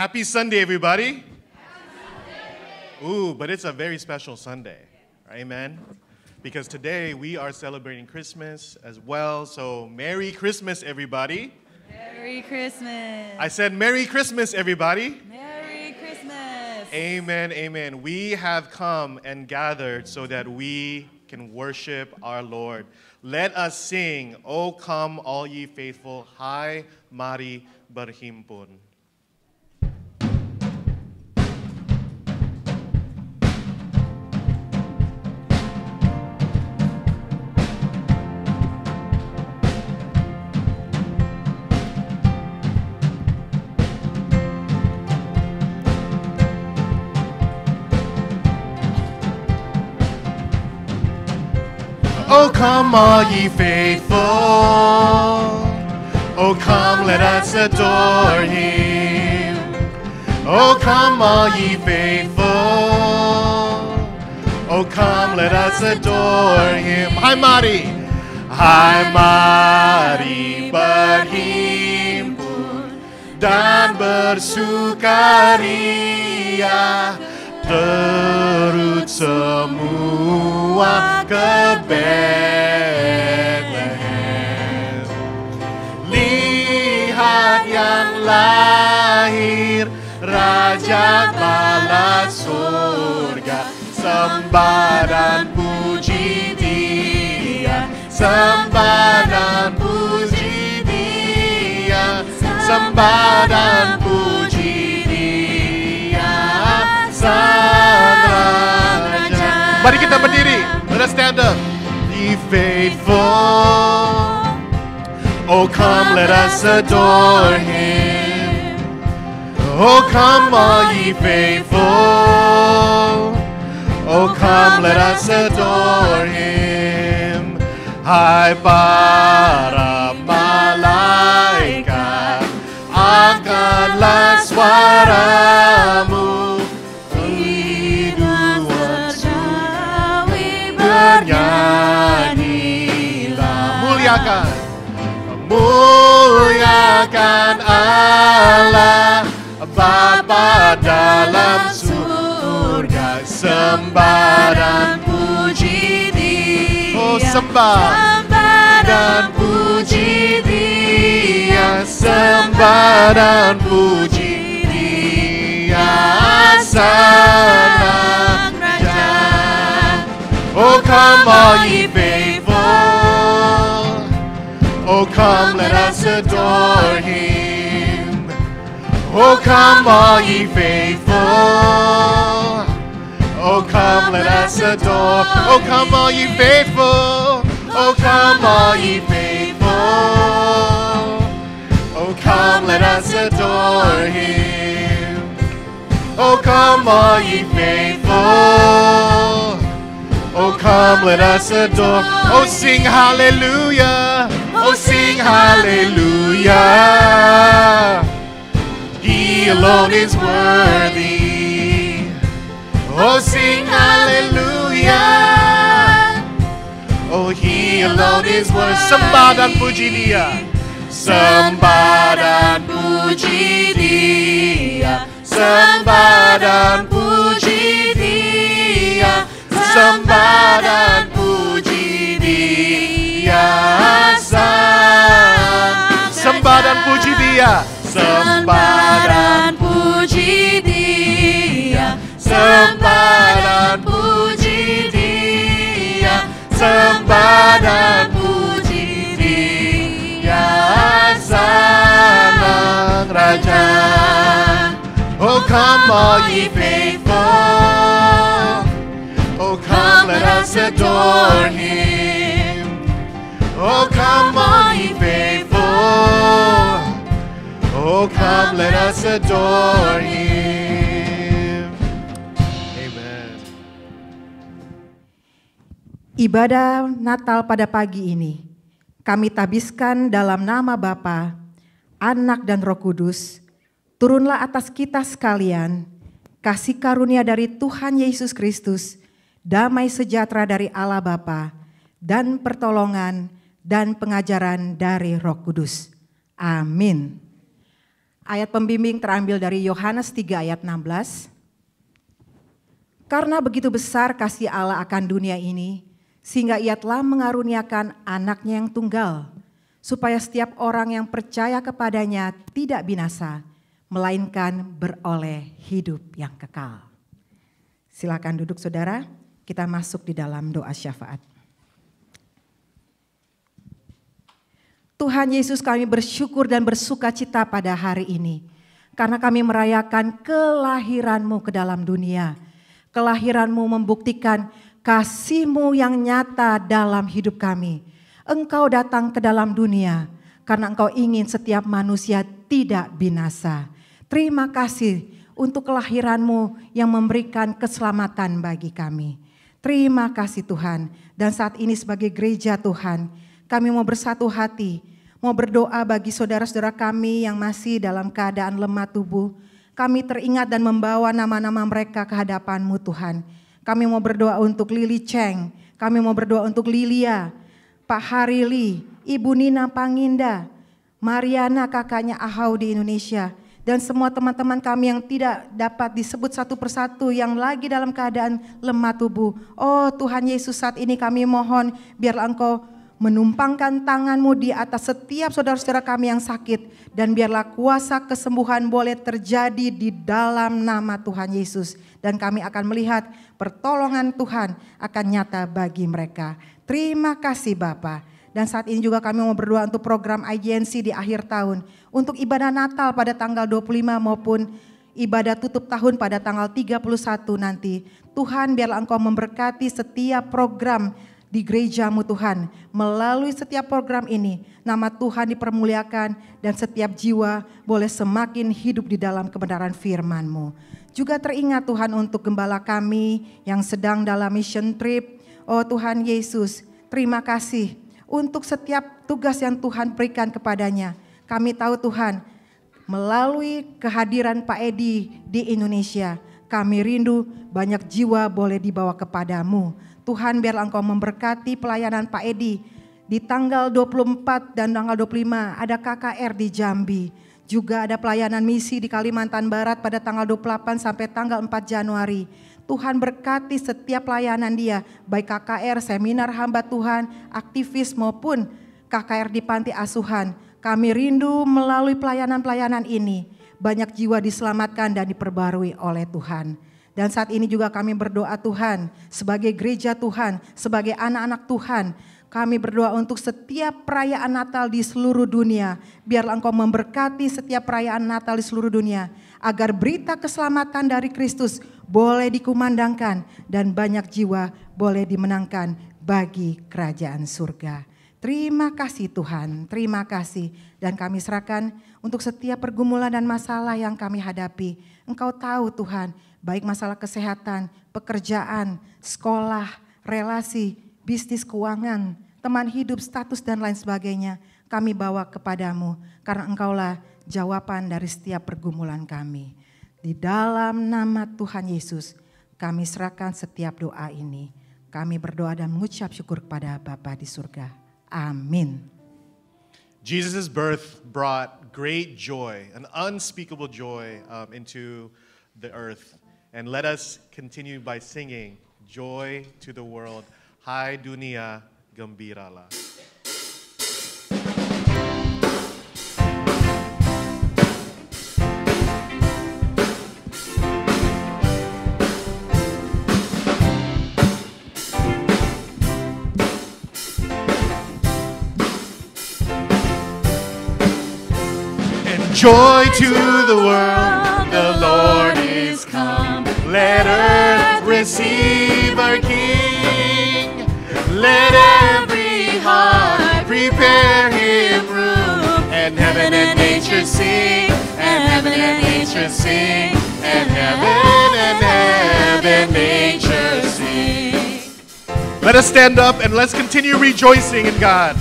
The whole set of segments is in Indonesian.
Happy Sunday, everybody. Ooh, but it's a very special Sunday. Amen. Because today we are celebrating Christmas as well. So Merry Christmas, everybody. Merry Christmas. I said Merry Christmas, everybody. Merry Christmas. Amen, amen. We have come and gathered so that we can worship our Lord. Let us sing, O come all ye faithful, Hai mari berhimpun. Oh, come all ye faithful. Oh, come, let us adore him. Oh, come all ye faithful. Oh, come, let us adore him. Hai mari. Hai mari berhimpun dan bersukaria. Turut semua ke Bethlehem. Lihat yang lahir, Raja Bala surga. Sembah dan puji Dia, sembah dan puji Dia, sembah dan puji Dia. Sang Raja. Mari kita berdiri. Let us stand up. Ye faithful. Oh, come, let us adore him. Oh, come, all ye faithful. Oh, come, let us adore him. Hai para malaikat, angkatlah suaramu. Bernyanyilah, muliakan Allah Bapa dalam surga. Sembah dan puji Dia, oh sembah dan puji Dia, sembah dan puji Dia. Sang Raja. Oh, come, all ye faithful. Oh, come, let us adore him. Oh, come, all ye faithful. Oh, come, let us adore. Oh, come, all ye faithful. Oh, come, all ye faithful. Oh, come, let us adore him. Oh, come, all ye faithful. Oh, come, let us adore. Oh, sing hallelujah. Oh, sing hallelujah. He alone is worthy. Oh, sing hallelujah. Oh, he alone is worthy. Sembah dan puji Dia. Sembah dan puji Dia. Sembah dan puji Dia. Sembah dan puji Dia. Sembah dan puji Dia. Sembah dan puji Dia. Sembah dan puji Dia. Sembah dan puji Dia. Sang Raja. Oh, come, all ye faithful. Oh, come, let us adore him. Oh, come, all ye faithful. Oh, come, let us adore him. Amen. Ibadah Natal pada pagi ini kami tabiskan dalam nama Bapa, Anak dan Roh Kudus. Turunlah atas kita sekalian kasih karunia dari Tuhan Yesus Kristus, damai sejahtera dari Allah Bapa, dan pertolongan dan pengajaran dari Roh Kudus. Amin. Ayat pembimbing terambil dari Yohanes 3 ayat 16. Karena begitu besar kasih Allah akan dunia ini, sehingga Ia telah mengaruniakan anaknya yang tunggal, supaya setiap orang yang percaya kepadanya tidak binasa, melainkan beroleh hidup yang kekal. Silakan duduk saudara, kita masuk di dalam doa syafaat. Tuhan Yesus, kami bersyukur dan bersuka cita pada hari ini, karena kami merayakan kelahiran-Mu ke dalam dunia. Kelahiran-Mu membuktikan kasih-Mu yang nyata dalam hidup kami. Engkau datang ke dalam dunia karena Engkau ingin setiap manusia tidak binasa. Terima kasih untuk kelahiran-Mu yang memberikan keselamatan bagi kami. Terima kasih Tuhan. Dan saat ini sebagai gereja Tuhan, kami mau bersatu hati, mau berdoa bagi saudara-saudara kami yang masih dalam keadaan lemah tubuh. Kami teringat dan membawa nama-nama mereka ke hadapan-Mu Tuhan. Kami mau berdoa untuk Lili Cheng, kami mau berdoa untuk Lilia, Pak Harili, Ibu Nina Panginda, Mariana kakaknya Ahau di Indonesia, dan semua teman-teman kami yang tidak dapat disebut satu persatu yang lagi dalam keadaan lemah tubuh. Oh Tuhan Yesus, saat ini kami mohon biarlah Engkau menumpangkan tangan-Mu di atas setiap saudara-saudara kami yang sakit, dan biarlah kuasa kesembuhan boleh terjadi di dalam nama Tuhan Yesus, dan kami akan melihat pertolongan Tuhan akan nyata bagi mereka. Terima kasih Bapa. Dan saat ini juga kami mau berdoa untuk program IGNC di akhir tahun, untuk ibadah Natal pada tanggal 25 maupun ibadah tutup tahun pada tanggal 31 nanti. Tuhan, biarlah Engkau memberkati setiap program di gereja-Mu Tuhan. Melalui setiap program ini, nama Tuhan dipermuliakan dan setiap jiwa boleh semakin hidup di dalam kebenaran firman-Mu. Juga teringat Tuhan untuk gembala kami yang sedang dalam mission trip. Oh Tuhan Yesus, terima kasih untuk setiap tugas yang Tuhan berikan kepadanya. Kami tahu Tuhan, melalui kehadiran Pak Edi di Indonesia, kami rindu banyak jiwa boleh dibawa kepadamu. Tuhan, biarlah Engkau memberkati pelayanan Pak Edi. Di tanggal 24 dan tanggal 25 ada KKR di Jambi. Juga ada pelayanan misi di Kalimantan Barat pada tanggal 28 sampai tanggal 4 Januari. Tuhan berkati setiap pelayanan dia, baik KKR, seminar hamba Tuhan, aktivis maupun KKR di panti asuhan. Kami rindu melalui pelayanan-pelayanan ini, banyak jiwa diselamatkan dan diperbarui oleh Tuhan. Dan saat ini juga kami berdoa Tuhan, sebagai gereja Tuhan, sebagai anak-anak Tuhan, kami berdoa untuk setiap perayaan Natal di seluruh dunia. Biarlah Engkau memberkati setiap perayaan Natal di seluruh dunia, agar berita keselamatan dari Kristus boleh dikumandangkan dan banyak jiwa boleh dimenangkan bagi kerajaan surga. Terima kasih Tuhan, terima kasih. Dan kami serahkan untuk setiap pergumulan dan masalah yang kami hadapi. Engkau tahu Tuhan, baik masalah kesehatan, pekerjaan, sekolah, relasi, bisnis, keuangan, teman hidup, status dan lain sebagainya. Kami bawa kepadamu karena Engkaulah jawaban dari setiap pergumulan kami. Di dalam nama Tuhan Yesus kami serahkan setiap doa ini. Kami berdoa dan mengucap syukur kepada Bapa di surga. Amin. Jesus' birth brought great joy, an unspeakable joy into the earth. And let us continue by singing Joy to the World. Hai dunia, gembiralah. Joy to the world, the Lord is come. Let earth receive our King. Let every heart prepare Him room. And heaven and nature sing, and heaven and nature sing, and heaven and nature sing. Let us stand up and let's continue rejoicing in God.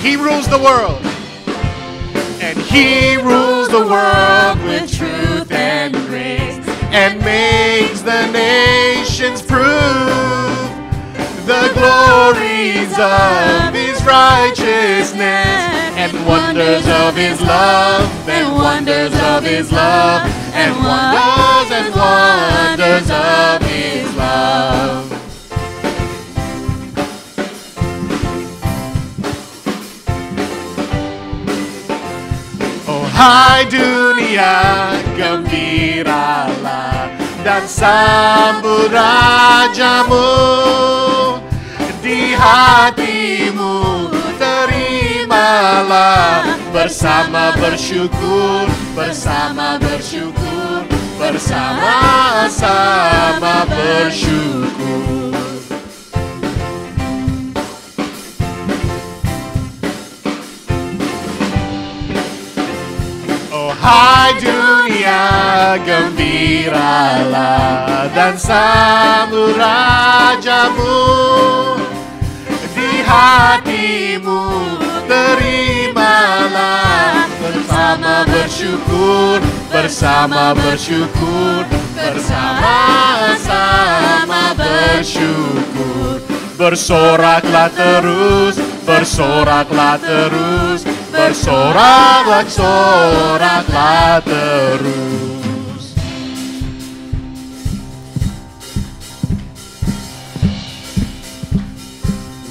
He rules the world. And He rules the world with truth and grace, and makes the nations prove the glories of His righteousness. And one wonders of His love, and wonders of His love, and wonders of His love. Oh hai dunia, gembiralah dan sambut Rajamu. Di hatimu terimalah, bersama bersyukur, bersama bersyukur, bersama-sama bersyukur. Oh hai dunia, gembiralah dan sambut Rajamu. Hatimu terimalah, bersama bersyukur, bersama bersyukur, bersama-sama bersyukur. Bersoraklah terus, bersoraklah terus, bersoraklah, soraklah terus.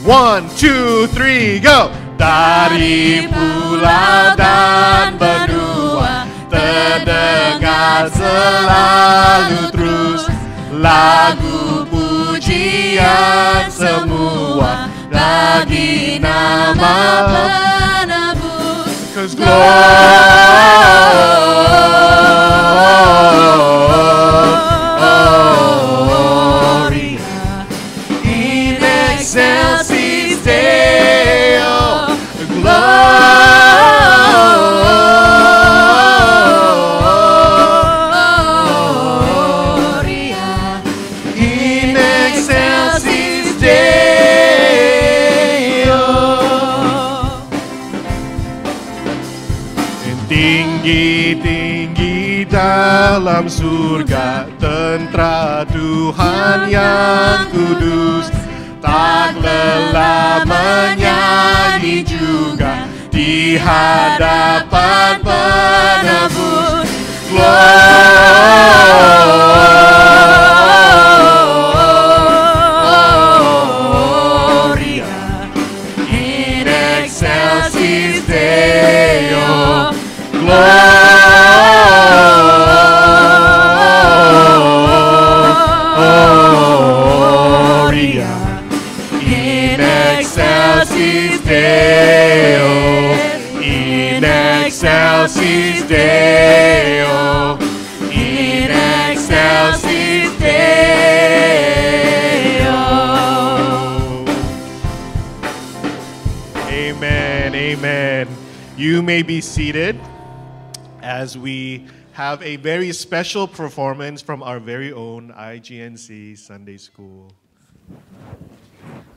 1, 2, 3, go! Dari pulau dan benua terdengar selalu terus lagu pujian semua bagi nama penebus. 'Cause Gloria in excelsis Deo, Gloria in excelsis Deo. Tinggi-tinggi dalam surga tentara Tuhan yang kudus, tak lelah menyanyi juga di hadapan penebus. Gloria in excelsis Deo, Gloria in excelsis Deo, in excelsis Deo, in excelsis Deo. Amen, amen. You may be seated as we have a very special performance from our very own IGNC Sunday School.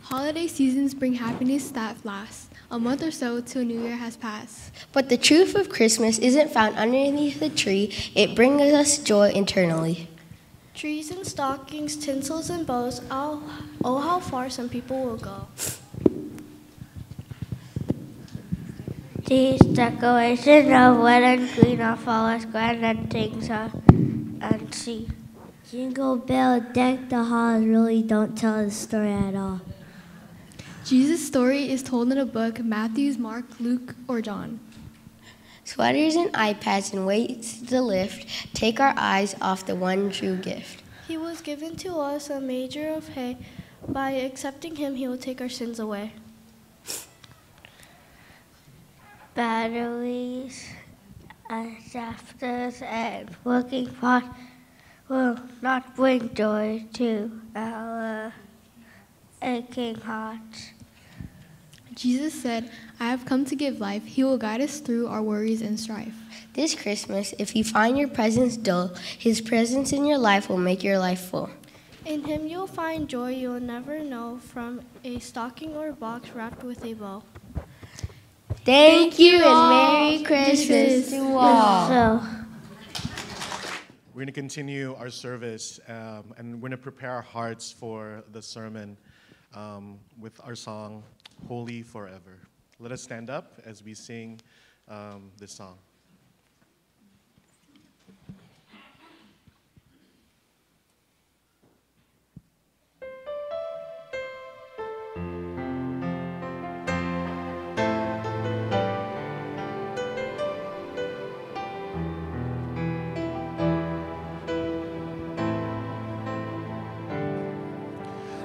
Holiday seasons bring happiness that lasts. A month or so till New Year has passed. But the truth of Christmas isn't found underneath the tree. It brings us joy internally. Trees and stockings, tinsels and bows, oh how far some people will go. These decorations of red and green are all as grand and things are and see. Jingle bell, deck the halls really don't tell the story at all. Jesus' story is told in a book, Matthew, Mark, Luke, or John. Sweaters and iPads and weights to lift take our eyes off the one true gift. He was given to us a measure of hay. By accepting him, he will take our sins away. Batteries, adapters, and working parts will not bring joy to our aching hearts. Jesus said, I have come to give life. He will guide us through our worries and strife. This Christmas, if you find your presence dull, his presence in your life will make your life full. In him you'll find joy you'll never know, from a stocking or box wrapped with a bow. Thank you and Merry Christmas to all. So, We're going to continue our service and we're going to prepare our hearts for the sermon with our song, Holy Forever. Let us stand up as we sing this song.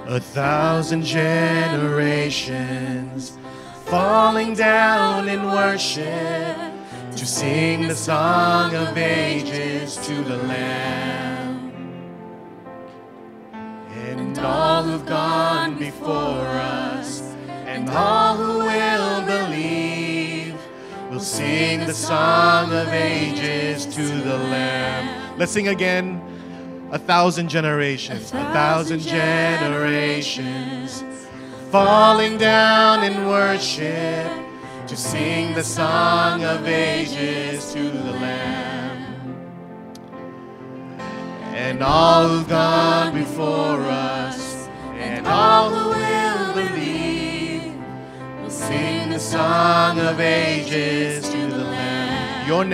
A thousand generations falling down in worship to sing the song of ages to the Lamb. And all who've gone before us and all who will believe will sing the song of ages to the Lamb. Let's sing again. 1,000 generations, 1,000 generations, falling down in worship to sing the song of ages to the Lamb. And all who've gone before us, and all who will believe, will sing the song of ages to the Lamb. Your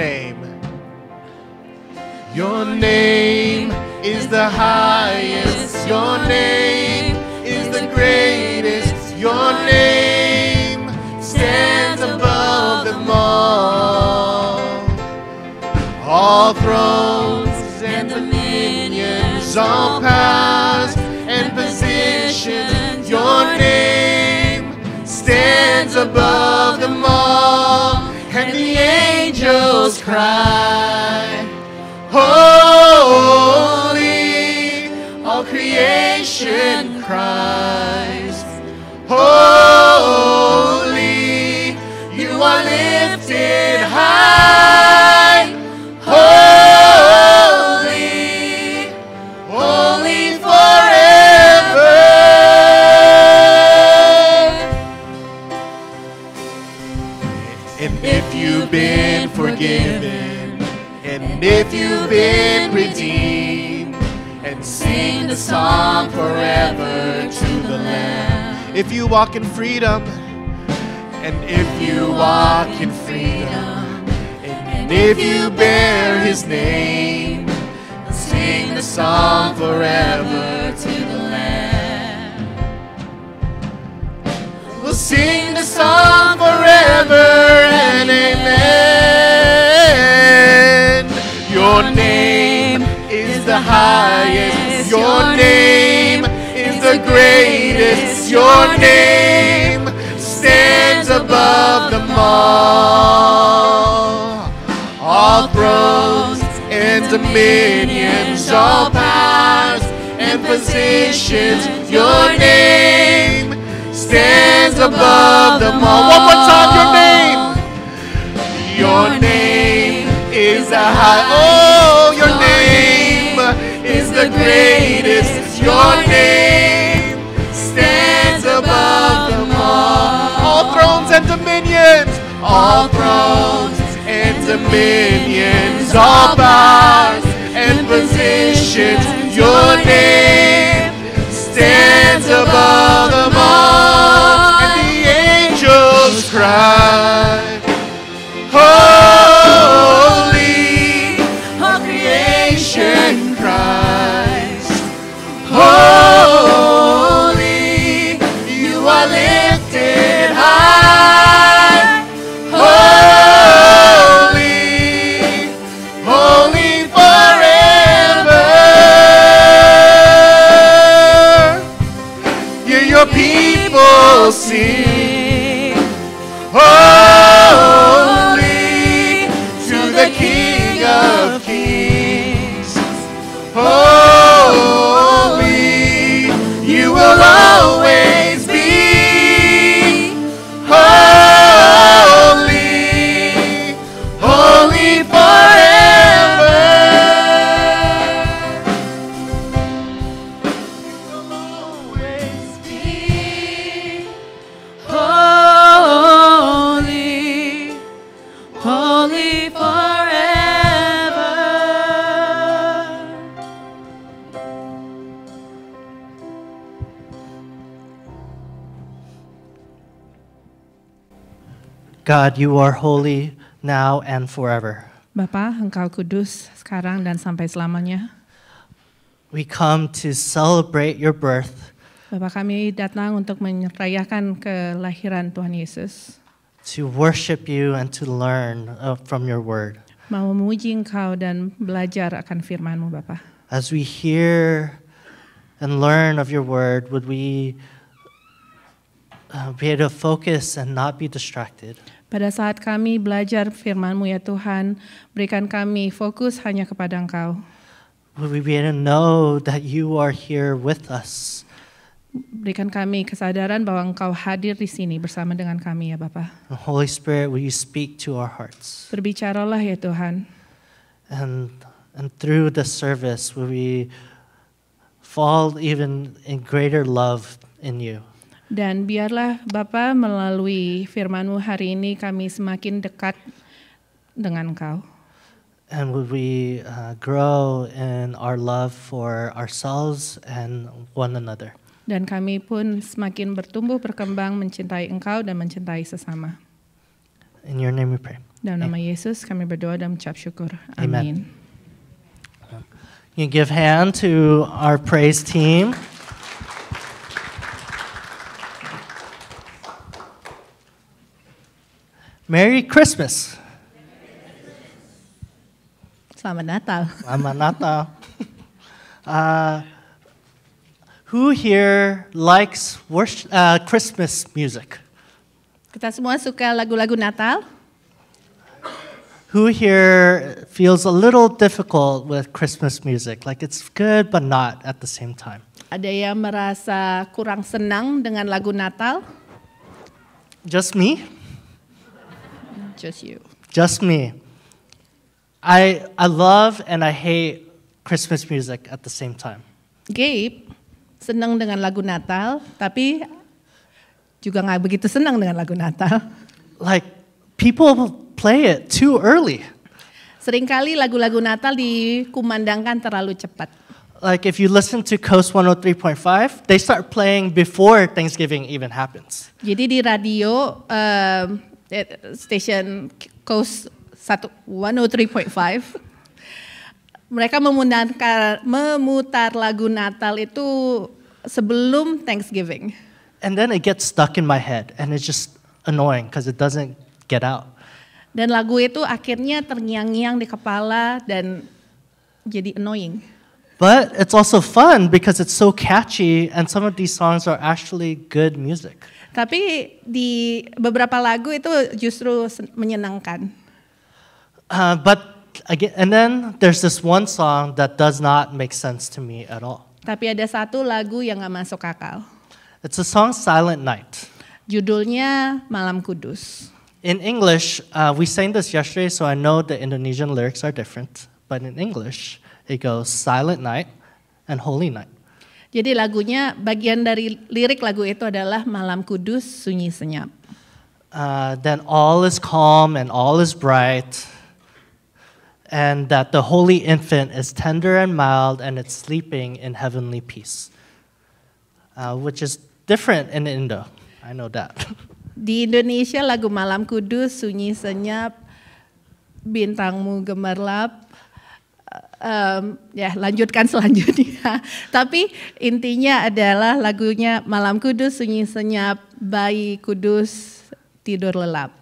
name is the highest, your name is the greatest, your name stands above them all thrones and dominions, all powers and positions, your name stands above them all, and the angels cry, holy, all creation cries, holy, you are lifted high, holy, holy forever. And if you've been forgiven, and if you've been redeemed, and sing the song forever to the Lamb. If you walk in freedom, and if you walk in freedom, and if you bear His name, sing the song forever to the Lamb. We'll sing the song forever and amen. Your name is the highest, your name is the greatest, your name stands above them all thrones and dominions, all powers and positions, your name stands above them all. One more time, your name is the high, oh, your name is the greatest, your name stands above them all thrones and dominions, all thrones and dominions, all powers and positions, your name stands above them all, and the angels cry, holy, all creation cries, holy, you are lifted high, holy, holy forever. Hear your people sing, holy, to the King of Kings, holy, you will always be, holy, holy forever. You will always be holy, holy forever. God, you are holy, now and forever. Bapa, Engkau kudus sekarang dan sampai selamanya. We come to celebrate your birth, Bapa, kami datang untuk merayakan kelahiran Tuhan Yesus. to worship you and to learn from your word. Mau memuji Engkau dan belajar akan firman-Mu, Bapa. As we hear and learn of your word, would we be able to focus and not be distracted? Pada saat kami belajar firman-Mu ya Tuhan, berikan kami fokus hanya kepada Engkau. Would we be able to know that you are here with us? Berikan kami kesadaran bahwa Engkau hadir di sini bersama dengan kami ya Bapa. And Holy Spirit, will you speak to our hearts? Berbicaralah ya Tuhan. And through the service, will we fall even in greater love in you? Dan biarlah Bapa melalui firman-Mu hari ini kami semakin dekat dengan Engkau. And would we grow in our love for ourselves and one another? Dan kami pun semakin bertumbuh berkembang mencintai Engkau dan mencintai sesama. In your name we pray. Dalam nama Yesus kami berdoa dan mengucap syukur. Amen. Amin. You give hand to our praise team. Merry Christmas. Selamat Natal. Selamat Natal. Who here likes Christmas music? Kita semua suka lagu-lagu Natal? Who here feels a little difficult with Christmas music? Like it's good but not at the same time. Ada yang merasa kurang senang dengan lagu Natal? Just me? Just you. Just me. I love and I hate Christmas music at the same time. Gabe senang dengan lagu Natal, tapi juga nggak begitu senang dengan lagu Natal. Like people play it too early. Seringkali lagu-lagu Natal dikumandangkan terlalu cepat. Like if you listen to Coast 103.5, they start playing before Thanksgiving even happens. Jadi di radio station Coast 103.5 mereka memutar lagu Natal itu sebelum Thanksgiving. And then it gets stuck in my head and it's just annoying because it doesn't get out. Dan lagu itu akhirnya terngiang-ngiang di kepala dan jadi annoying. But it's also fun because it's so catchy and some of these songs are actually good music. Tapi di beberapa lagu itu justru menyenangkan. But again, and then there's this one song that does not make sense to me at all. Tapi ada satu lagu yang gak masuk akal. It's a song Silent Night. Judulnya Malam Kudus. In English, we sang this yesterday, so I know the Indonesian lyrics are different. But in English, it goes Silent Night and Holy Night. Jadi lagunya, bagian dari lirik lagu itu adalah Malam Kudus, sunyi senyap. Then all is calm and all is bright. And that the holy infant is tender and mild and it's sleeping in heavenly peace. Which is different in Indo. I know that. Di Indonesia lagu Malam Kudus, sunyi senyap, bintangmu gemerlap. Ya lanjutkan selanjutnya. Tapi intinya adalah lagunya Malam Kudus, sunyi senyap, bayi kudus tidur lelap.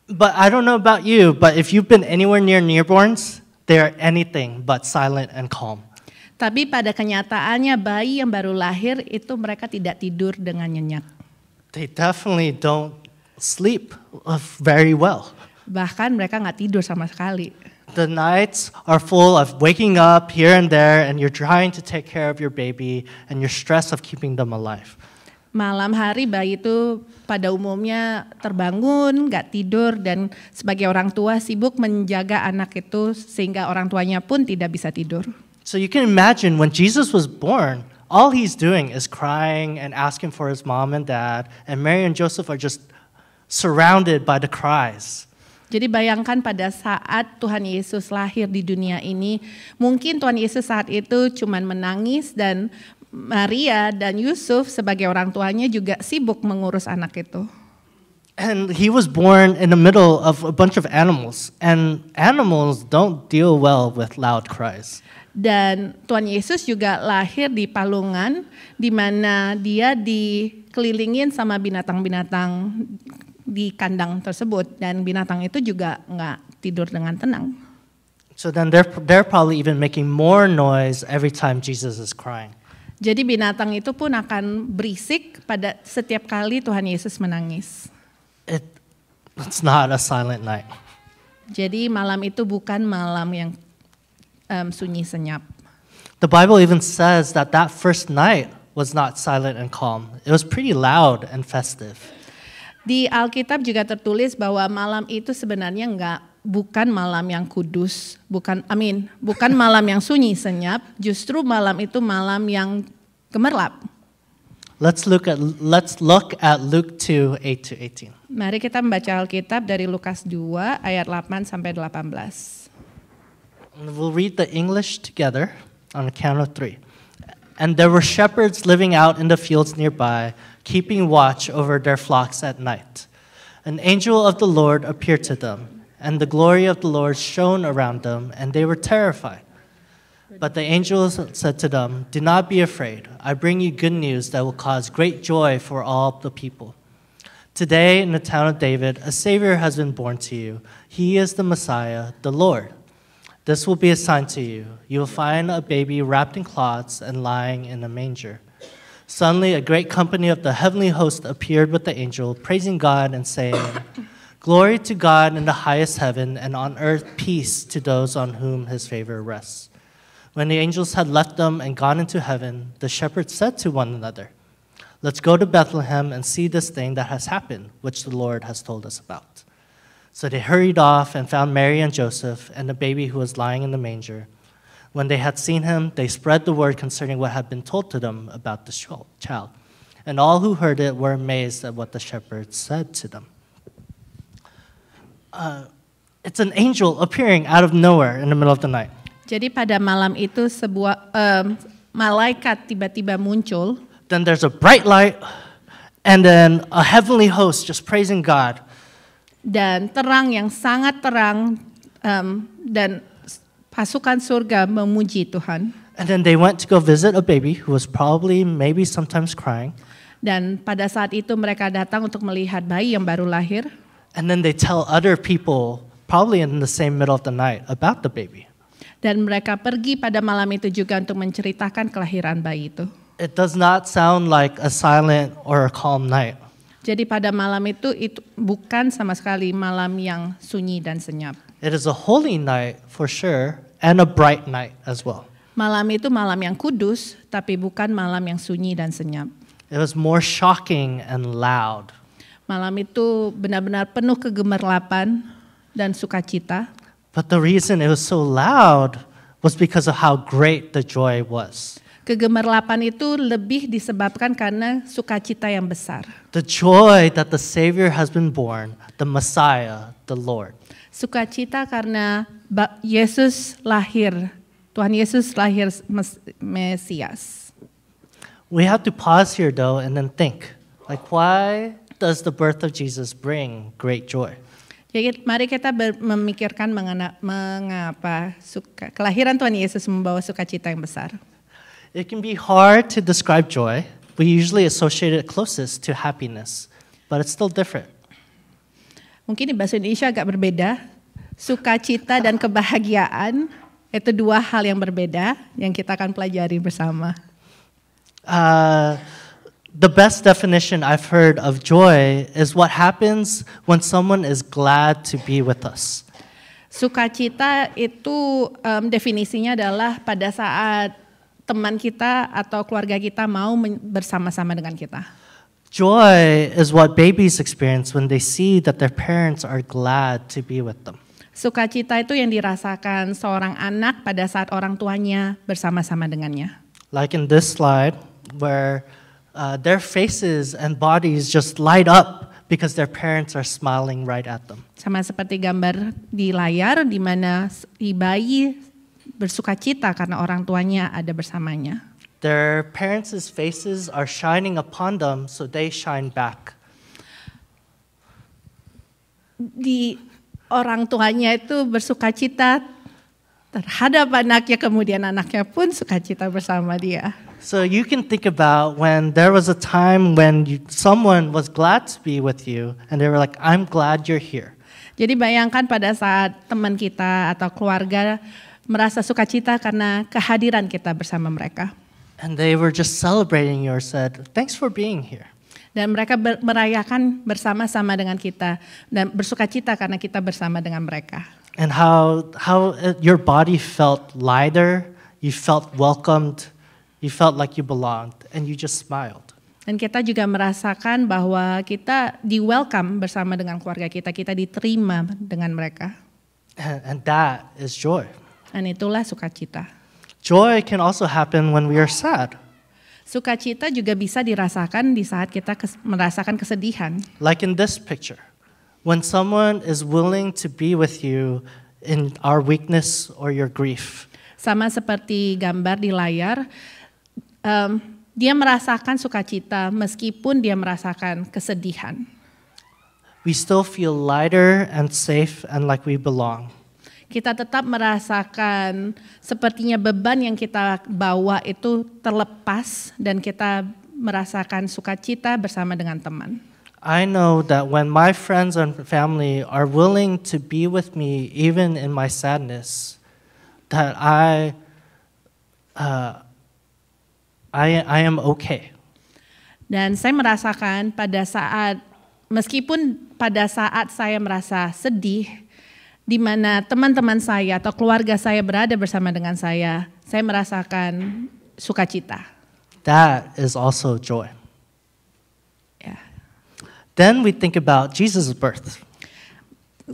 But I don't know about you, but if you've been anywhere near newborns, they are anything but silent and calm. Tapi pada kenyataannya bayi yang baru lahir itu mereka tidak tidur dengan nyenyak. They definitely don't sleep very well. Bahkan mereka nggak tidur sama sekali. The nights are full of waking up here and there and you're trying to take care of your baby and you're stressed of keeping them alive. Malam hari bayi itu pada umumnya terbangun, nggak tidur dan sebagai orang tua sibuk menjaga anak itu sehingga orang tuanya pun tidak bisa tidur. So you can imagine when Jesus was born, all he's doing is crying and asking for his mom and dad, and Mary and Joseph are just surrounded by the cries. Jadi bayangkan pada saat Tuhan Yesus lahir di dunia ini, mungkin Tuhan Yesus saat itu cuman menangis dan Maria dan Yusuf sebagai orang tuanya juga sibuk mengurus anak itu. And he was born in the middle of a bunch of animals. And animals don't deal well with loud cries. Dan Tuhan Yesus juga lahir di palungan di mana dia dikelilingin sama binatang-binatang di kandang tersebut. Dan binatang itu juga nggak tidur dengan tenang. So then they're probably even making more noise every time Jesus is crying. Jadi binatang itu pun akan berisik pada setiap kali Tuhan Yesus menangis. It's not a silent night. Jadi malam itu bukan malam yang sunyi senyap. The Bible even says that first night was not silent and calm. It was pretty loud and festive. Di Alkitab juga tertulis bahwa malam itu sebenarnya bukan malam yang kudus, bukan malam yang sunyi senyap, justru malam itu malam yang gemerlap. Let's look at Luke 2:8-18. Mari kita membaca Alkitab dari Lukas 2 ayat 8 sampai 18. And we'll read the English together on a count of 3. And there were shepherds living out in the fields nearby, keeping watch over their flocks at night. An angel of the Lord appeared to them, and the glory of the Lord shone around them, and they were terrified. But the angel said to them, "Do not be afraid. I bring you good news that will cause great joy for all the people. Today in the town of David, a Savior has been born to you. He is the Messiah, the Lord. This will be a sign to you. You will find a baby wrapped in cloths and lying in a manger." Suddenly a great company of the heavenly host appeared with the angel, praising God and saying, "Glory to God in the highest heaven, and on earth peace to those on whom his favor rests." When the angels had left them and gone into heaven, the shepherds said to one another, "Let's go to Bethlehem and see this thing that has happened, which the Lord has told us about." So they hurried off and found Mary and Joseph and the baby who was lying in the manger. When they had seen him, they spread the word concerning what had been told to them about the child. And all who heard it were amazed at what the shepherds said to them. It's an angel appearing out of nowhere in the middle of the night. Jadi pada malam itu sebuah malaikat tiba-tiba muncul. Then there's a bright light, and then a heavenly host just praising God. Dan terang yang sangat terang, dan pasukan surga memuji Tuhan. And then they went to go visit a baby who was maybe sometimes crying. Dan pada saat itu mereka datang untuk melihat bayi yang baru lahir. And then they tell other people, probably in the same middle of the night, about the baby. Dan mereka pergi pada malam itu juga untuk menceritakan kelahiran bayi itu. It does not sound like a silent or a calm night. Jadi pada malam itu bukan sama sekali malam yang sunyi dan senyap. It is a holy night for sure, and a bright night as well. Malam itu malam yang kudus, tapi bukan malam yang sunyi dan senyap. It was more shocking and loud. Malam itu benar-benar penuh kegemerlapan dan sukacita. But the reason it was so loud was because of how great the joy was. Kegemerlapan itu lebih disebabkan karena sukacita yang besar. The joy that the Savior has been born, the Messiah, the Lord. Sukacita karena Yesus lahir, Tuhan Yesus lahir Mesias. We have to pause here though and then think, like why does the birth of Jesus bring great joy? Jadi mari kita memikirkan mengapa kelahiran Tuhan Yesus membawa sukacita yang besar. It can be hard to describe joy. We usually associate it closest to happiness, but it's still different. Mungkin di bahasa Indonesia agak berbeda. Sukacita dan kebahagiaan itu dua hal yang berbeda yang kita akan pelajari bersama. The best definition I've heard of joy is what happens when someone is glad to be with us. Sukacita itu definisinya adalah pada saat teman kita atau keluarga kita mau bersama-sama dengan kita. Joy is what babies experience when they see that their parents are glad to be with them. Sukacita itu yang dirasakan seorang anak pada saat orang tuanya bersama-sama dengannya. Like in this slide where their faces and bodies just light up because their parents are smiling right at them. Sama seperti gambar di layar di mana bayi bersukacita karena orang tuanya ada bersamanya. Their parents' faces are shining upon them, so they shine back. di orang tuanya itu bersukacita terhadap anaknya, kemudian anaknya pun sukacita bersama dia. So you can think about when there was a time when someone was glad to be with you and they were like, I'm glad you're here. Jadi bayangkan pada saat teman kita atau keluarga merasa sukacita karena kehadiran kita bersama mereka. And they were just celebrating you or said, thanks for being here. Dan mereka merayakan bersama-sama dengan kita dan bersukacita karena kita bersama dengan mereka. And how your body felt lighter, you felt welcomed, you felt like you belonged, and you just smiled. Dan kita juga merasakan bahwa kita di-welcome bersama dengan keluarga kita, kita diterima dengan mereka. And that is joy. Dan itulah sukacita. Joy can also happen when we are sad. Sukacita juga bisa dirasakan di saat kita merasakan kesedihan. Like in this picture, when someone is willing to be with you in our weakness or your grief. Sama seperti gambar di layar, dia merasakan sukacita meskipun dia merasakan kesedihan. We still feel lighter and safe and like we belong. Kita tetap merasakan sepertinya beban yang kita bawa itu terlepas dan kita merasakan sukacita bersama dengan teman. I know that when my friends and family are willing to be with me even in my sadness, that I am okay. Dan saya merasakan meskipun pada saat saya merasa sedih, di mana teman-teman saya atau keluarga saya berada bersama dengan saya merasakan sukacita. That is also joy. Yeah. Then we think about Jesus' birth.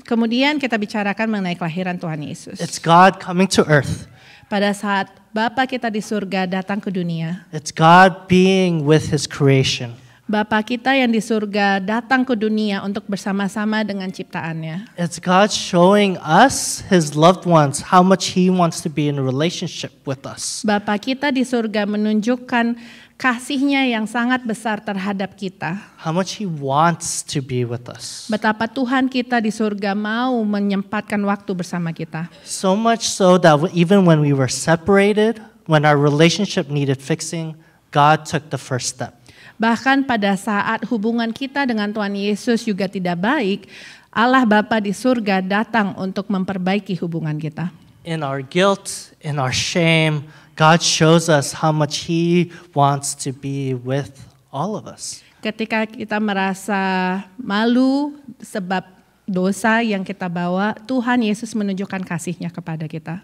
Kemudian kita bicarakan mengenai kelahiran Tuhan Yesus. It's God coming to earth. Pada saat Bapa kita di surga datang ke dunia. It's God being with His creation. Bapa kita yang di surga datang ke dunia untuk bersama-sama dengan ciptaannya. It's God showing us, His loved ones, how much He wants to be in a relationship with us. Bapa kita di surga menunjukkan kasih-Nya yang sangat besar terhadap kita. How much He wants to be with us. Betapa Tuhan kita di surga mau menyempatkan waktu bersama kita. So much so that even when we were separated, when our relationship needed fixing, God took the first step. Bahkan pada saat hubungan kita dengan Tuhan Yesus juga tidak baik, Allah Bapa di surga datang untuk memperbaiki hubungan kita. In our guilt, in our shame, God shows us how much He wants to be with all of us. Ketika kita merasa malu sebab dosa yang kita bawa, Tuhan Yesus menunjukkan kasih-Nya kepada kita.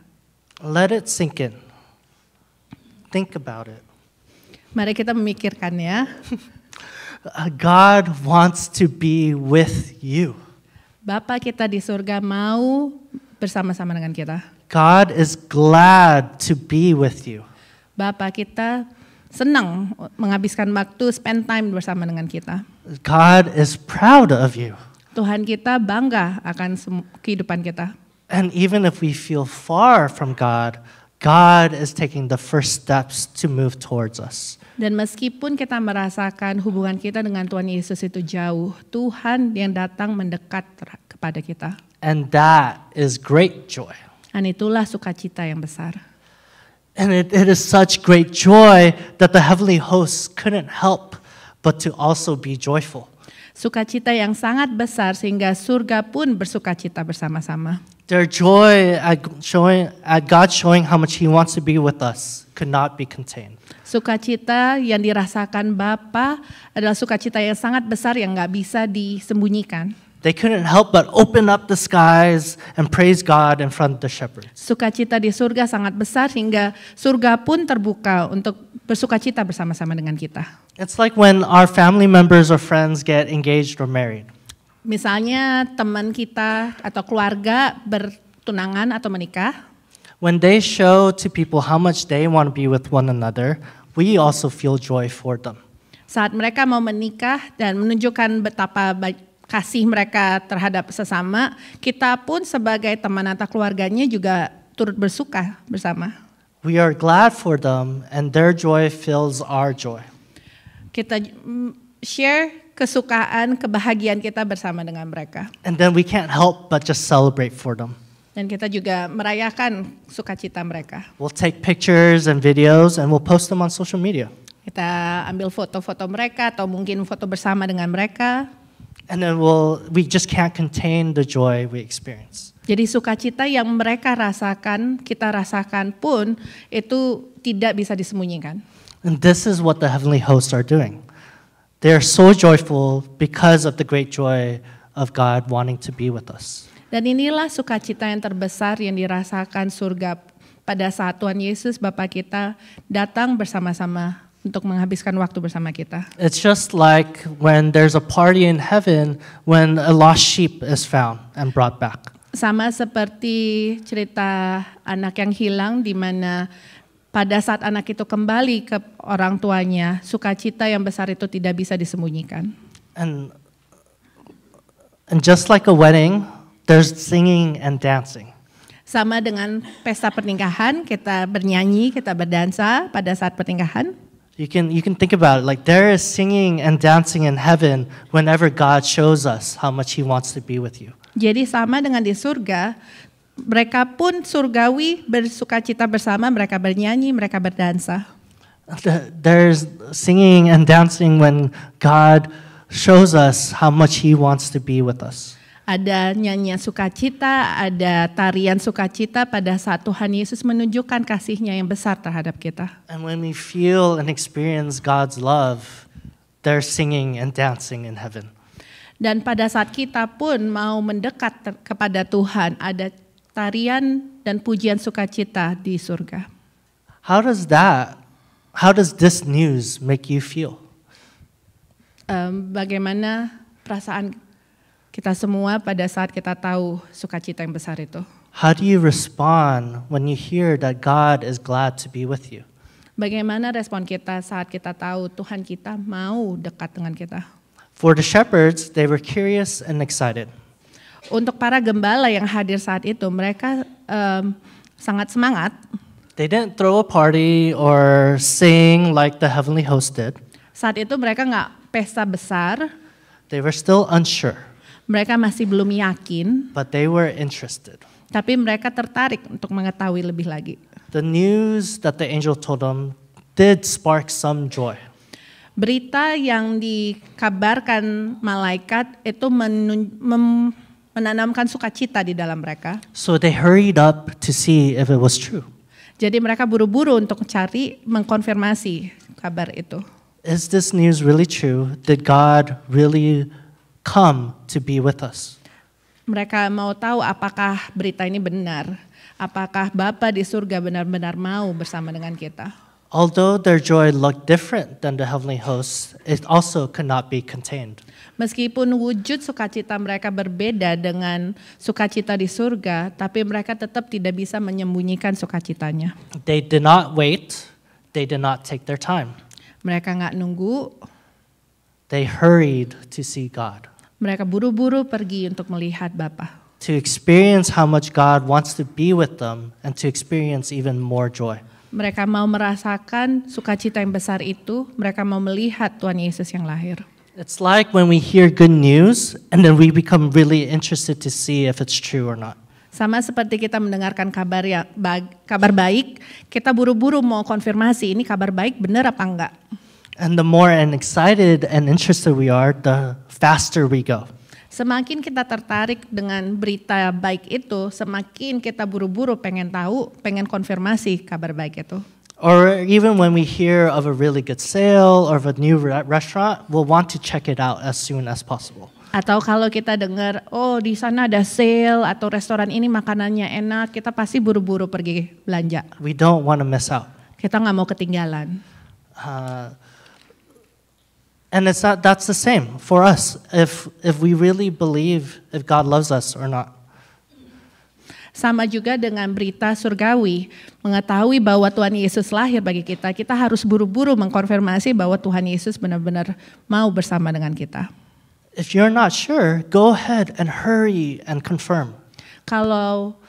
Let it sink in. Think about it. Mari kita memikirkannya. God wants to be with you. Bapa kita di surga mau bersama-sama dengan kita. God is glad to be with you. Bapa kita senang menghabiskan waktu, spend time bersama dengan kita. God is proud of you. Tuhan kita bangga akan kehidupan kita. And even if we feel far from God, God is taking the first steps to move towards us. Dan meskipun kita merasakan hubungan kita dengan Tuhan Yesus itu jauh, Tuhan yang datang mendekat kepada kita. And that is great joy. Dan itulah sukacita yang besar. And it is such great joy that the heavenly hosts couldn't help but to also be joyful. Sukacita yang sangat besar sehingga surga pun bersukacita bersama-sama. Their joy at God showing how much He wants to be with us could not be contained. Sukacita yang dirasakan Bapa adalah sukacita yang sangat besar yang nggak bisa disembunyikan. They couldn't help but open up the skies and praise God in front of the shepherds. Sukacita di surga sangat besar hingga surga pun terbuka untuk bersukacita bersama-sama dengan kita. It's like when our family members or friends get engaged or married. Misalnya teman kita atau keluarga bertunangan atau menikah. When they show to people how much they want to be with one another, we also feel joy for them. Saat mereka mau menikah dan menunjukkan betapa kasih mereka terhadap sesama, kita pun sebagai teman atau keluarganya juga turut bersuka bersama. We are glad for them and their joy fills our joy. Kita share kesukaan, kebahagiaan kita bersama dengan mereka. And then we can't help but just celebrate for them. Dan kita juga merayakan sukacita mereka. We'll take pictures and videos and we'll post them on social media. Kita ambil foto-foto mereka atau mungkin foto bersama dengan mereka. And then we just can't contain the joy we experience. Jadi sukacita yang mereka rasakan, kita rasakan pun itu tidak bisa disembunyikan. And this is what the heavenly hosts are doing. They are so joyful because of the great joy of God wanting to be with us. Dan inilah sukacita yang terbesar yang dirasakan surga pada saat Tuhan Yesus Bapa kita datang bersama-sama untuk menghabiskan waktu bersama kita. It's just like when there's a party in heaven when a lost sheep is found and brought back. Sama seperti cerita anak yang hilang di mana pada saat anak itu kembali ke orang tuanya, sukacita yang besar itu tidak bisa disembunyikan. And just like a wedding, there's singing and dancing. Sama dengan pesta pernikahan, kita bernyanyi, kita berdansa pada saat pernikahan. You can think about it, like there is singing and dancing in heaven whenever God shows us how much He wants to be with you. Jadi sama dengan di surga, mereka pun surgawi bersukacita bersama, mereka bernyanyi, mereka berdansa. There's singing and dancing when God shows us how much He wants to be with us. Ada nyanyian sukacita, ada tarian sukacita pada saat Tuhan Yesus menunjukkan kasih-Nya yang besar terhadap kita. And when we feel and experience God's love, there's singing and dancing in heaven. Dan pada saat kita pun mau mendekat kepada Tuhan, ada tarian dan pujian sukacita di surga. How does this news make you feel? Bagaimana perasaan kita semua pada saat kita tahu sukacita yang besar itu? How do you respond when you hear that God is glad to be with you? Bagaimana respon kita saat kita tahu Tuhan kita mau dekat dengan kita? For the shepherds, they were curious and excited. Untuk para gembala yang hadir saat itu, mereka sangat semangat. They didn't throw a party or sing like the heavenly host did. Saat itu mereka nggak pesta besar. They were still unsure. Mereka masih belum yakin. But they were interested. Tapi mereka tertarik untuk mengetahui lebih lagi. The news that the angel told them did spark some joy. Berita yang dikabarkan malaikat itu menanamkan sukacita di dalam mereka. So they hurried up to see if it was true. Jadi mereka buru-buru untuk mencari, mengkonfirmasi kabar itu. Is this news really true? Did God really come to be with us? Mereka mau tahu apakah berita ini benar. Apakah Bapa di surga benar-benar mau bersama dengan kita. Although their joy looked different than the heavenly hosts, it also could not be contained. Meskipun wujud sukacita mereka berbeda dengan sukacita di surga, tapi mereka tetap tidak bisa menyembunyikan sukacitanya. They did not wait. They did not take their time. Mereka nggak nunggu. They hurried to see God. Mereka buru-buru pergi untuk melihat Bapa. To experience how much God wants to be with them and to experience even more joy. Mereka mau merasakan sukacita yang besar itu, mereka mau melihat Tuhan Yesus yang lahir. It's like when we hear good news and then we become really interested to see if it's true or not. Sama seperti kita mendengarkan kabar baik, kita buru-buru mau konfirmasi ini kabar baik benar apa enggak. And the more excited and interested we are, the faster we go. Semakin kita tertarik dengan berita baik itu, semakin kita buru-buru pengen tahu, pengen konfirmasi kabar baik itu. Or even when we hear of a really good sale or of a new restaurant, we'll want to check it out as soon as possible. Atau kalau kita dengar, oh di sana ada sale atau restoran ini makanannya enak, kita pasti buru-buru pergi belanja. We don't want to miss out. Kita nggak mau ketinggalan. And that's the same for us if we really believe if God loves us or not. Sama juga dengan berita surgawi, mengetahui bahwa Tuhan Yesus lahir bagi kita, kita harus buru-buru mengkonfirmasi bahwa Tuhan Yesus benar-benar mau bersama dengan kita. If you're not sure, go ahead and hurry and confirm. Kalau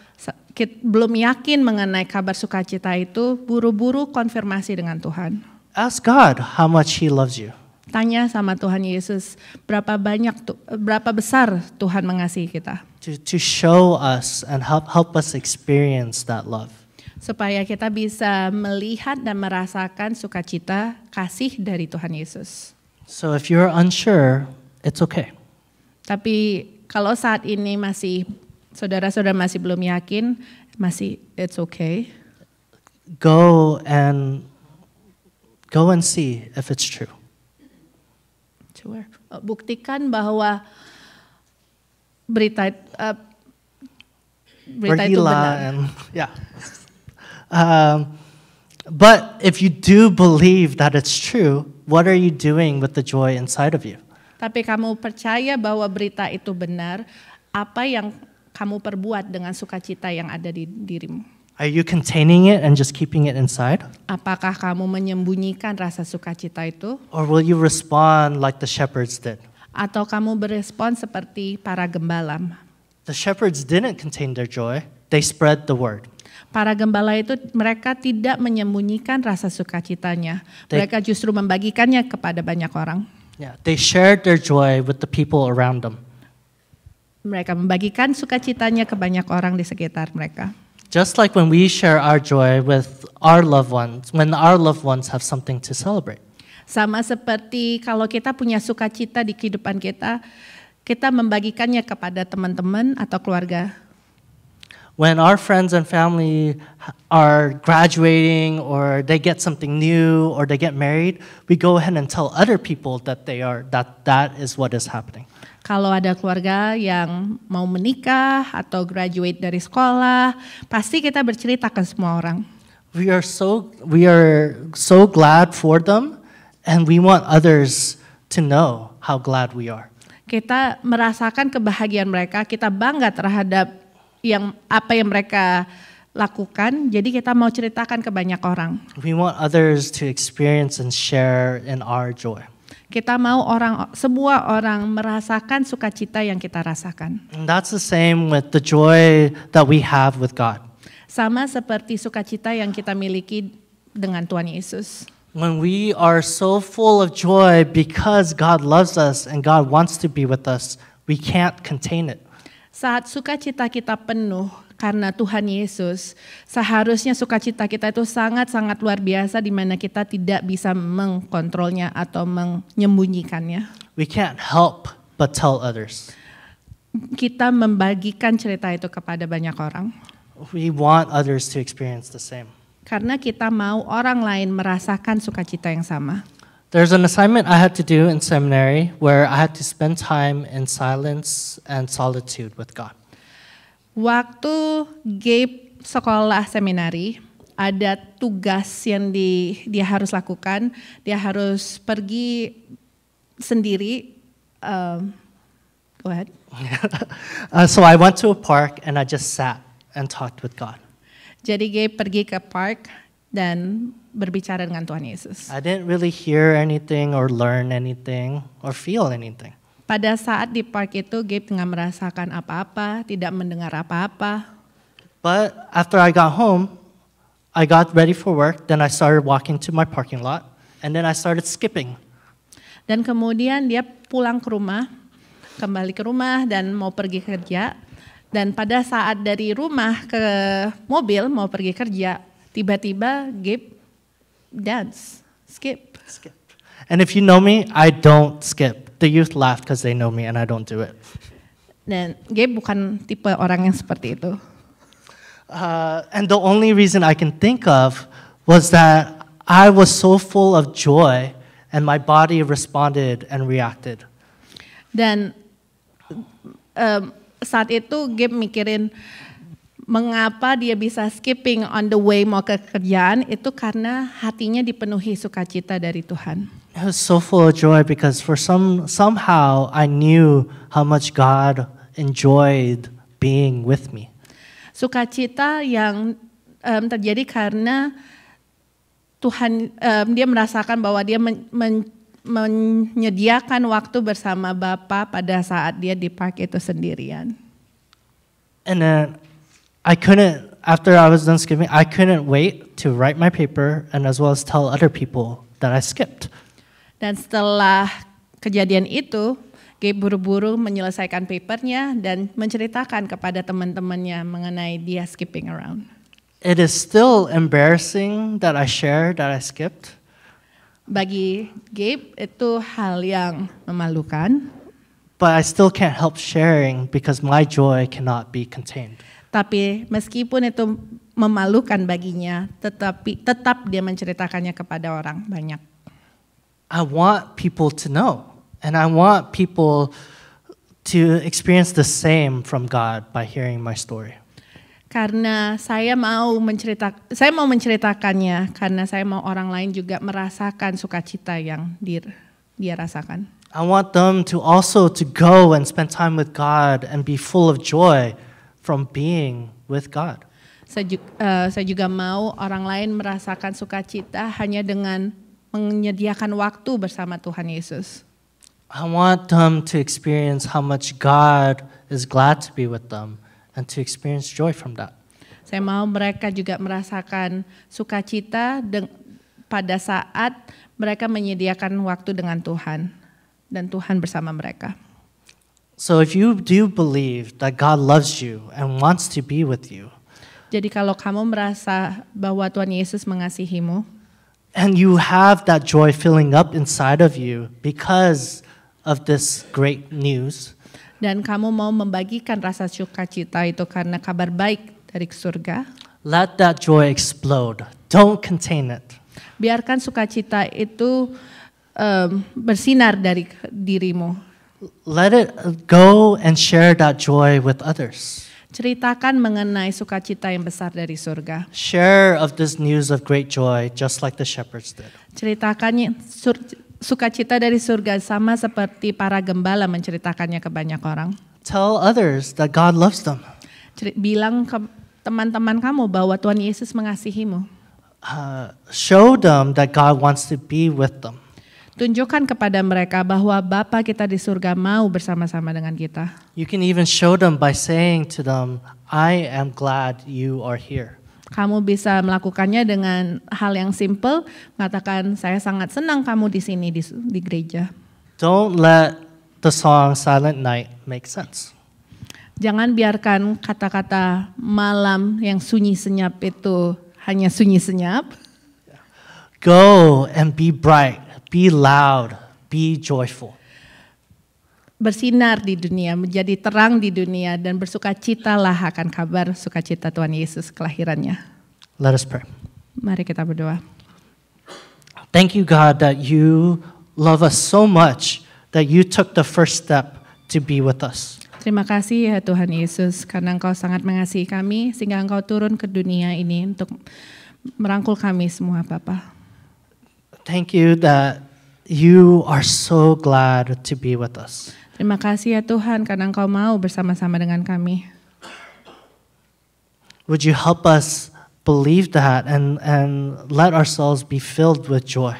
belum yakin mengenai kabar sukacita itu, buru-buru konfirmasi dengan Tuhan. Ask God how much He loves you. Tanya sama Tuhan Yesus, berapa besar Tuhan mengasihi kita. To show us and help us experience that love. Supaya kita bisa melihat dan merasakan sukacita kasih dari Tuhan Yesus. So if you're unsure, it's okay. Tapi kalau saat ini saudara-saudara masih belum yakin, it's okay. Go and see if it's true. Sure. Buktikan bahwa berita itu benar. And, yeah. But if you do believe that it's true, what are you doing with the joy inside of you? Tapi kamu percaya bahwa berita itu benar, apa yang kamu perbuat dengan sukacita yang ada di dirimu? Are you containing it and just keeping it inside? Apakah kamu menyembunyikan rasa sukacita itu? Or will you respond like the shepherds did? Atau kamu berespon seperti para gembala? The shepherds didn't contain their joy, they spread the word. Para gembala itu mereka tidak menyembunyikan rasa sukacitanya. Mereka justru membagikannya kepada banyak orang. Yeah, they shared their joy with the people around them. Mereka membagikan sukacitanya ke banyak orang di sekitar mereka. Just like when we share our joy with our loved ones, when our loved ones have something to celebrate. Sama seperti kalau kita punya sukacita di kehidupan kita, kita membagikannya kepada teman-teman atau keluarga. When our friends and family are graduating or they get something new or they get married, we go ahead and tell other people that that is what is happening. Kalau ada keluarga yang mau menikah atau graduate dari sekolah, pasti kita bercerita ke semua orang. We are so glad for them, and we want others to know how glad we are. Kita merasakan kebahagiaan mereka, kita bangga terhadap apa yang mereka lakukan, jadi kita mau ceritakan ke banyak orang. We want others to experience and share in our joy. Kita mau semua orang merasakan sukacita yang kita rasakan. And that's the same with the joy that we have with God. Sama seperti sukacita yang kita miliki dengan Tuhan Yesus. When we are so full of joy because God loves us and God wants to be with us, we can't contain it. Saat sukacita kita penuh karena Tuhan Yesus, seharusnya sukacita kita itu sangat-sangat luar biasa di mana kita tidak bisa mengkontrolnya atau menyembunyikannya. We can't help but tell others. Kita membagikan cerita itu kepada banyak orang. We want others to experience the same. Karena kita mau orang lain merasakan sukacita yang sama. There's an assignment I had to do in seminary where I had to spend time in silence and solitude with God. Waktu Gabe sekolah seminari, ada tugas yang dia harus lakukan. Dia harus pergi sendiri. Go ahead. So I went to a park and I just sat and talked with God. Jadi Gabe pergi ke park dan berbicara dengan Tuhan Yesus. I didn't really hear anything or learn anything or feel anything. Pada saat di park itu Gabe tengah merasakan apa-apa, tidak mendengar apa-apa. But after I got home, I got ready for work, then I started walking to my parking lot, and then I started skipping. Dan kemudian dia pulang ke rumah, kembali ke rumah dan mau pergi kerja. Dan pada saat dari rumah ke mobil mau pergi kerja, tiba-tiba Gabe dance, skip. And if you know me, I don't skip. The youth laugh because they know me and I don't do it. Dan Gabe bukan tipe orang yang seperti itu. And the only reason I can think of was that I was so full of joy and my body responded and reacted. Dan saat itu Gabe mikirin mengapa dia bisa skipping on the way mau ke kerjaan, itu karena hatinya dipenuhi sukacita dari Tuhan. I was so full of joy because somehow I knew how much God enjoyed being with me. Sukacita yang terjadi karena Tuhan, dia merasakan bahwa dia menyediakan waktu bersama Bapa pada saat dia di park itu sendirian. And then after I was done skipping, I couldn't wait to write my paper and as well as tell other people that I skipped. Dan setelah kejadian itu, Gabe buru-buru menyelesaikan papernya dan menceritakan kepada teman-temannya mengenai dia skipping around. It is still embarrassing that I shared that I skipped. Bagi Gabe itu hal yang memalukan, But I still can't help sharing because my joy cannot be contained. tapi meskipun itu memalukan baginya, tetap dia menceritakannya kepada orang banyak. I want people to know, and I want people to experience the same from God by hearing my story. Karena saya mau menceritakannya, karena saya mau orang lain juga merasakan sukacita yang dia rasakan. I want them to also to go and spend time with God and be full of joy from being with God. Saya juga mau orang lain merasakan sukacita hanya dengan menyediakan waktu bersama Tuhan Yesus. I want them to experience how much God is glad to be with them and to experience joy from that. Saya mau mereka juga merasakan sukacita pada saat mereka menyediakan waktu dengan Tuhan dan Tuhan bersama mereka. So if you do believe that God loves you and wants to be with you, Jadi kalau kamu merasa bahwa Tuhan Yesus mengasihimu, and you have that joy filling up inside of you because of this great news, dan kamu mau membagikan rasa sukacita itu karena kabar baik dari surga, let that joy explode. Don't contain it. biarkan sukacita itu bersinar dari dirimu. Let it go and share that joy with others. Ceritakan mengenai sukacita yang besar dari surga. Share of this news of great joy just like the shepherds did. Ceritakannya sukacita dari surga sama seperti para gembala menceritakannya ke banyak orang. Tell others that God loves them. Bilang ke teman-teman kamu bahwa Tuhan Yesus mengasihimu. Show them that God wants to be with them. Tunjukkan kepada mereka bahwa Bapa kita di surga mau bersama-sama dengan kita. You can even show them by saying to them, I am glad you are here. Kamu bisa melakukannya dengan hal yang simple, mengatakan saya sangat senang kamu di sini di gereja. Don't let the song Silent Night make sense. Jangan biarkan kata-kata malam yang sunyi senyap itu hanya sunyi senyap. Go and be bright, be loud, be joyful. Bersinar di dunia, menjadi terang di dunia, dan bersukacitalah akan kabar sukacita Tuhan Yesus kelahirannya. Let us pray. Mari kita berdoa. Thank you, God, that you love us so much that you took the first step to be with us. Terima kasih ya Tuhan Yesus, karena Engkau sangat mengasihi kami, sehingga Engkau turun ke dunia ini untuk merangkul kami semua, Bapa. Thank you that you are so glad to be with us. Terima kasih ya Tuhan, karena Engkau mau bersama-sama dengan kami. Would you help us believe that and let ourselves be filled with joy?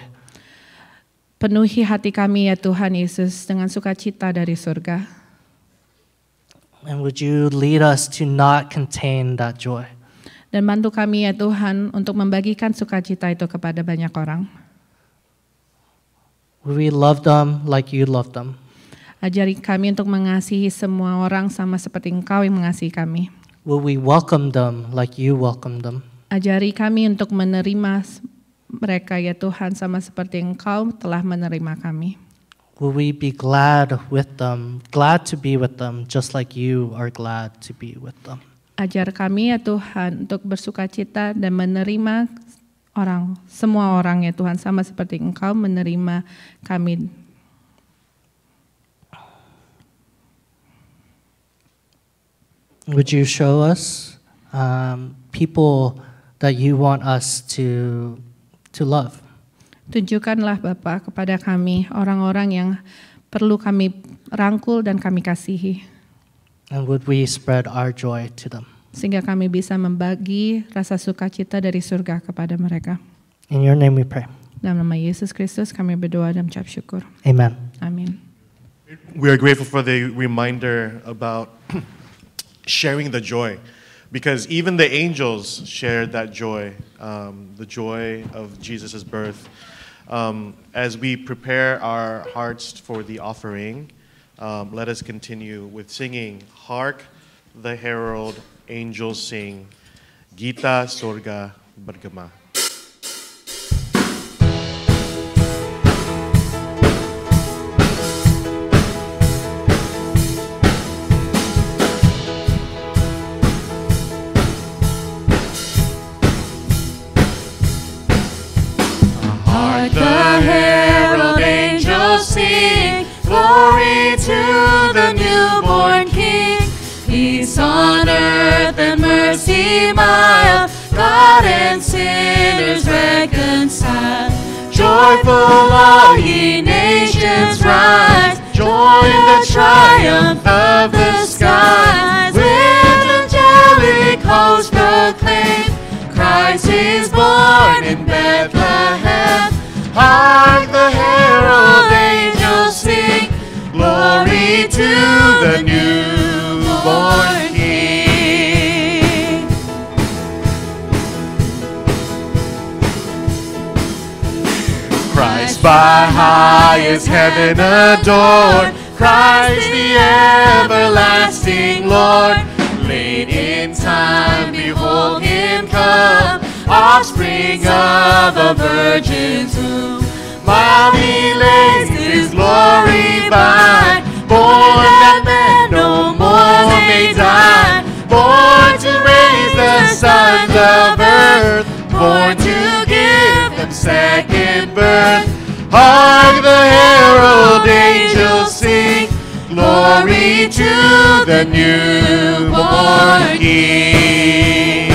Penuhi hati kami ya Tuhan Yesus dengan sukacita dari surga. And would you lead us to not contain that joy? Dan bantu kami ya Tuhan untuk membagikan sukacita itu kepada banyak orang. Would we love them like you love them? Ajari kami untuk mengasihi semua orang sama seperti Engkau yang mengasihi kami. Will we welcome them like you welcome them? Ajari kami untuk menerima mereka ya Tuhan sama seperti Engkau telah menerima kami. Will we be glad with them, glad to be with them, just like you are glad to be with them? Ajar kami ya Tuhan untuk bersukacita dan menerima semua orang ya Tuhan sama seperti Engkau menerima kami. Would you show us people that you want us to love? Tunjukkanlah Bapa kepada kami orang-orang yang perlu kami rangkul dan kami kasihi. And would we spread our joy to them? Sehingga kami bisa membagi rasa sukacita dari surga kepada mereka. In your name we pray. Dalam nama Yesus Kristus kami berdoa dan mengucap syukur. Amen. Amin. We are grateful for the reminder about sharing the joy, because even the angels shared that joy, the joy of Jesus' birth. as we prepare our hearts for the offering, let us continue with singing, Hark the Herald Angels Sing, Gita Sorga Bergema. Hark the herald angels sing, glory to the newborn King. Peace on earth and mercy mild, God and sinners reconciled. Joyful all ye nations rise, join the triumph of the skies. With angelic hosts proclaim, Christ is born in Bethlehem. Hark the herald angels sing, glory to the newborn King. Christ by highest heaven adored, Christ the everlasting Lord. Late in time, behold him come, offspring of a virgin's womb. While he lays his glory by, born that men no more may die, born to raise the sons of earth, born to give them second birth. Hark the herald angels sing, glory to the newborn King.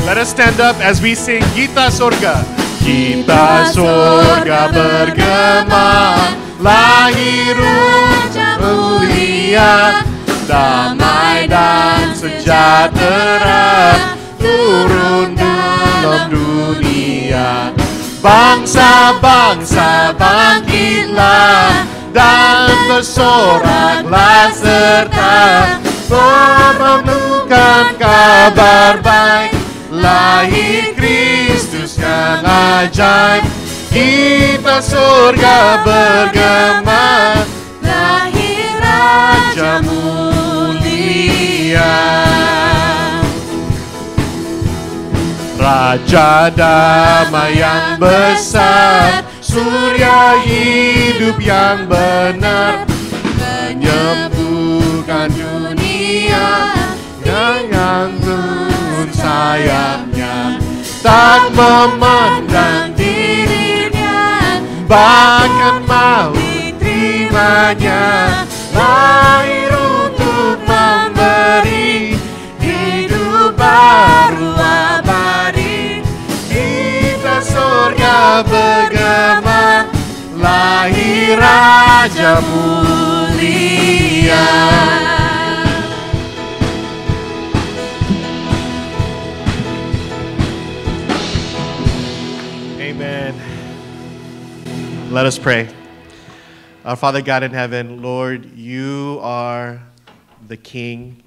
Let us stand up as we sing Gita Sorga. Gita Sorga bergema, lahir Raja mulia, damai dan sejahtera turun dalam dunia. Bangsa-bangsa bangkitlah dan bersoraklah serta menemukan kabar baik, lahir Kristus yang ajaib. Kita surga bergema, lahir Raja mulia. Raja damai yang besar, surya hidup yang benar, menyembuhkan dunia dengan turun sayapnya. Tak memandang dirinya, bahkan mau diterimanya, lahir untuk memberi hidup baru abadi. Kita surga bergema, lahir Raja mulia. Amen. Let us pray. Our Father God in heaven, Lord, you are the King.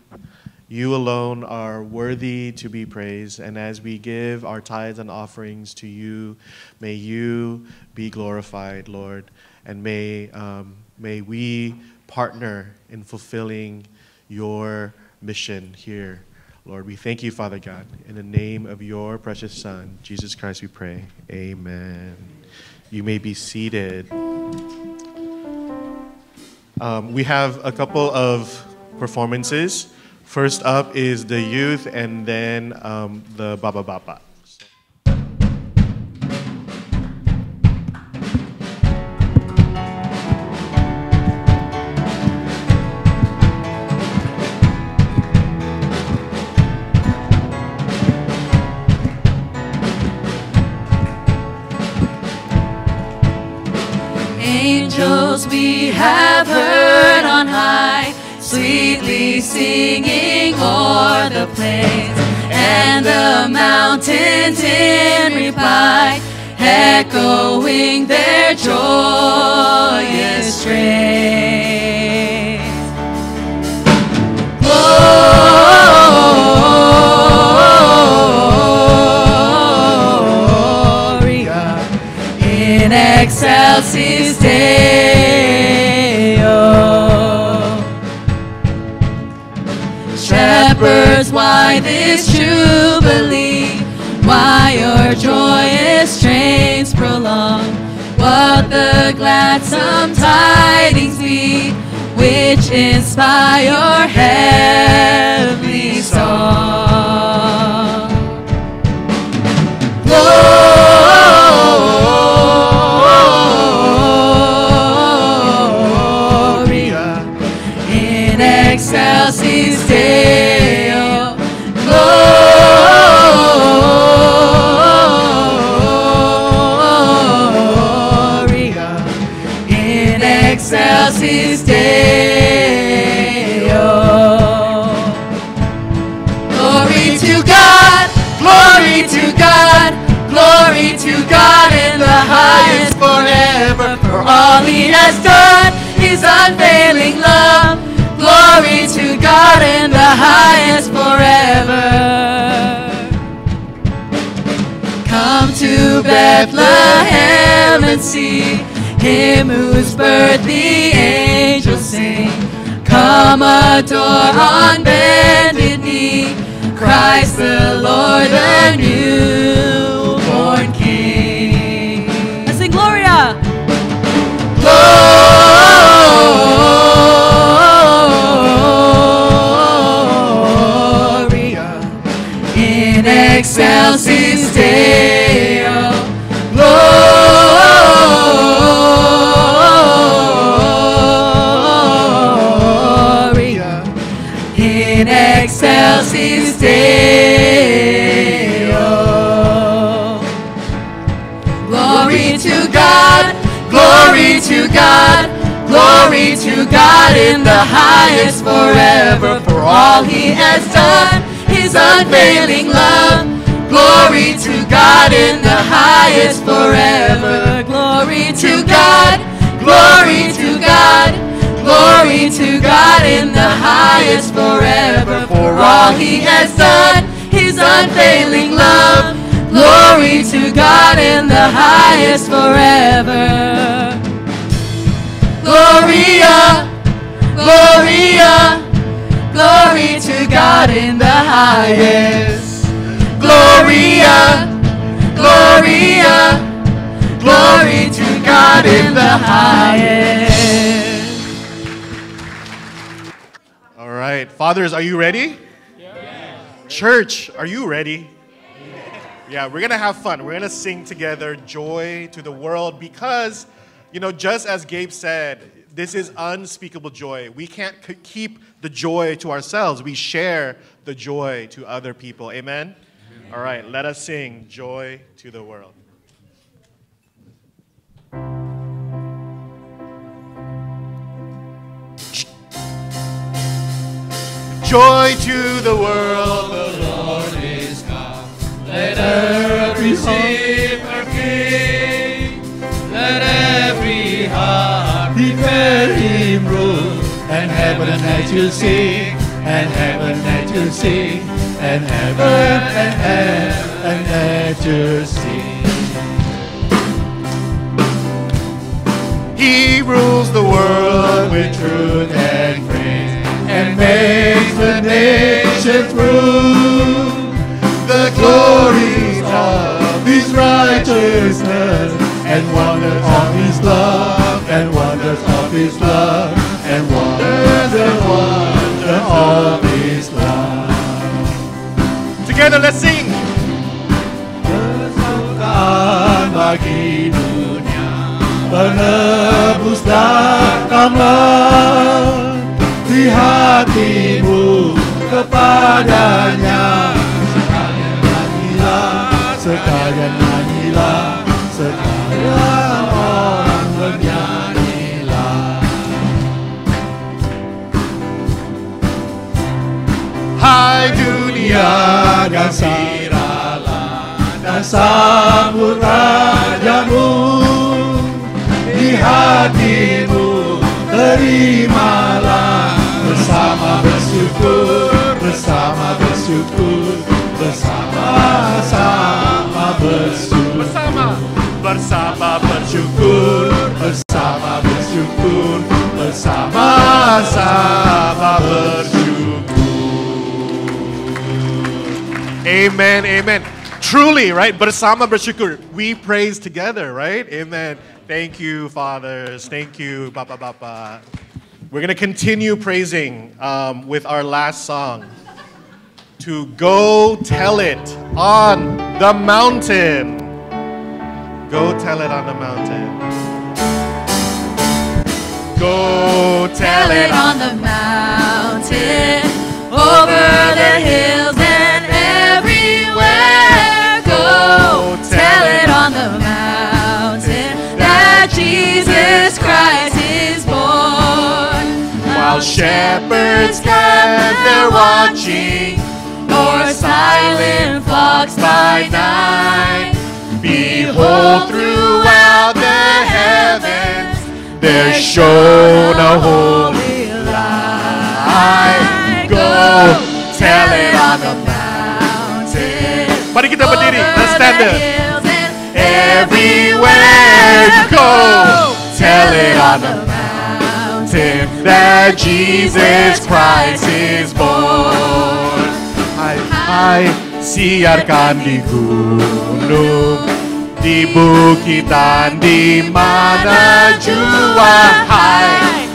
You alone are worthy to be praised. And as we give our tithes and offerings to you, may you be glorified, Lord. And may we partner in fulfilling your mission here. Lord, we thank you, Father God. In the name of your precious Son, Jesus Christ, we pray. Amen. You may be seated. We have a couple of performances. First up is the youth, and then the Baba Bapa. Angels we have heard on high, sweetly singing o'er the plains, and the mountains in reply, echoing their joyous strains. Oh, in excelsis Deo. Shepherds, why this jubilee? Why your joyous strains prolong? What the gladsome tidings be, which inspire your heavenly song? Glory in excelsis Deo. Glory in excelsis Deo. Glory to God, glory to God, glory to God in the highest forever, for all He has done, His unfailing love. Glory to God in the highest forever. Come to Bethlehem and see Him whose birth the angels sing. Come adore on bended knee Christ the Lord, the newborn King. I sing Gloria. Gloria in excelsis Deo. Gloria in excelsis Deo. Glory to God, glory to God, glory to God in the highest forever, for all He has done, His unfailing love. Glory to God in the highest forever. Glory to God, glory to God, glory to God in the highest forever, for all He has done, His unfailing love. Glory to God in the highest forever. Gloria, Gloria, glory to God in the highest. Gloria, Gloria, glory to God in the highest. All right, fathers, are you ready? Yes. Church, are you ready? Yeah, we're going to have fun. We're going to sing together Joy to the World because, you know, just as Gabe said, this is unspeakable joy. We can't keep the joy to ourselves. We share the joy to other people. Amen? All right, let us sing Joy to the World. Joy to the world, the Lord is come. Let earth receive her King. Let every heart prepare Him room. And heaven and nature sing, and heaven and nature sing, and heaven and nature sing. He rules the world with truth and grace, and makes the nations rule. The glories of His righteousness, and wonders of His love, and wonders of His love, and wonders of His love. Together, let's sing. Tuhan bagi dunia, penebus datanglah di hatimu kepadanya. Sekalian nyanyilah, sekalian orang bernyanyilah. Hai dunia, gembiralah dan sambut rajamu. Di hatimu terimalah, bersama bersyukur, bersama bersyukur, bersama-sama bersyukur. bersama bersyukur, bersama bersyukur, bersama-sama bersyukur. Amen, amen. Truly, right? Bersama bersyukur. We praise together, right? Amen. Thank you, fathers. Thank you, Bapak-Bapak. We're going to continue praising with our last song. To go tell it on the mountain. Go tell it on the mountain. Go tell it on the mountain, over the hills and everywhere. Go tell it on the mountain that Jesus Christ is born. While shepherds gather watching, or silent flocks by night, behold, throughout the heavens there shone a holy light. Go tell it on the mountain. Mari kita berdiri, let's stand up. Everywhere go, tell it on the mountain that Jesus Christ is born. Hai, siarkan di gunung, di bukit dan di mana jua. Hai,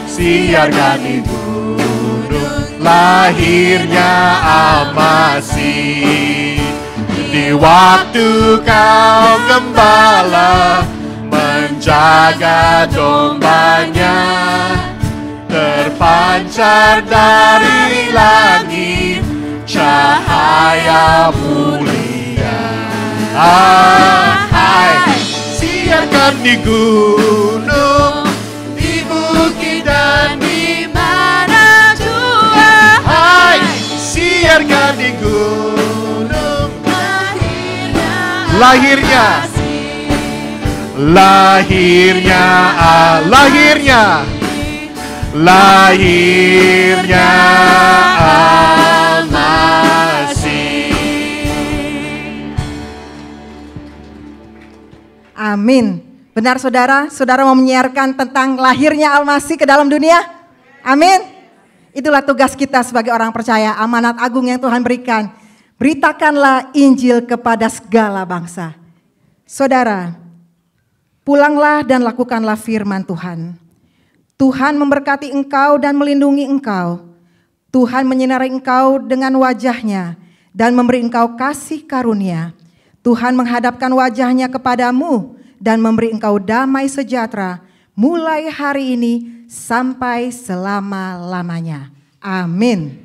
siarkan di gunung, lahirnya Al-Masih. Di waktu kau gembala menjaga dombanya, terpancar dari langit cahaya mulia. Hai, siarkan di gunung, di bukit dan di mana jua. Hai, siarkan di gunung, lahirnya Amin. Benar saudara, saudara mau menyiarkan tentang lahirnya Al-Masih ke dalam dunia? Amin. Itulah tugas kita sebagai orang percaya, amanat agung yang Tuhan berikan. Beritakanlah Injil kepada segala bangsa. Saudara, pulanglah dan lakukanlah firman Tuhan. Tuhan memberkati engkau dan melindungi engkau. Tuhan menyinari engkau dengan wajahnya dan memberi engkau kasih karunia. Tuhan menghadapkan wajahnya kepadamu dan memberi engkau damai sejahtera mulai hari ini sampai selama-lamanya. Amin.